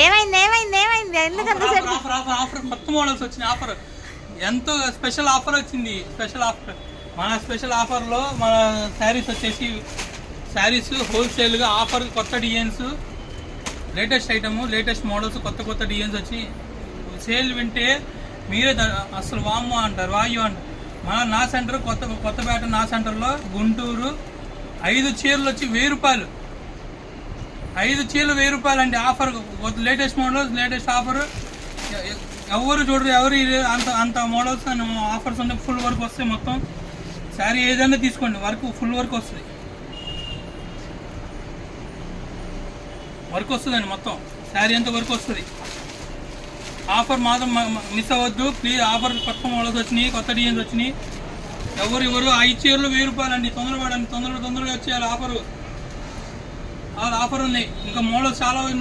ఏమైంది ఎందుకంత ఆఫర్ కొత్త మోడల్స్ వచ్చినాయి. ఆఫర్ ఎంతో స్పెషల్ ఆఫర్ వచ్చింది. స్పెషల్ ఆఫర్ మన స్పెషల్ ఆఫర్లో మన శారీస్ వచ్చేసి శారీస్ హోల్సేల్గా ఆఫర్ కొత్త designs latest item latest models కొత్త డిజైన్స్ వచ్చి సేల్ వింటే మీరే అసలు వాము అంటారు వాయు అంటారు. నా సెంటర్ కొత్తపేట నా సెంటర్లో గుంటూరు 5 చీరలు వచ్చి 1000 రూపాయలు. 5 చీరలు 1000 రూపాయలు అండి. Offer latest models latest offer ఎవరు చూడరు అంత మోడల్స్ ఆఫర్స్ ఉన్నాయి. ఫుల్ వర్క్ వస్తాయి. మొత్తం శారీ ఏదైనా తీసుకోండి ఫుల్ వర్క్ వస్తుంది. వస్తుందండి మొత్తం శారీ అంతా వర్క్ వస్తుంది. ఆఫర్ మాత్రం మిస్ అవ్వద్దు ప్లీజ్. ఆఫర్ కొత్త మోడల్స్ వచ్చినాయి కొత్త డిజైన్స్ వచ్చినాయి. ఎవరు 5 చీరలు 1000 రూపాయలు అండి. తొందరగా వచ్చేయాలి. ఆఫర్ ఉన్నాయి. ఇంకా మోడల్స్ చాలా ఉన్నాయి.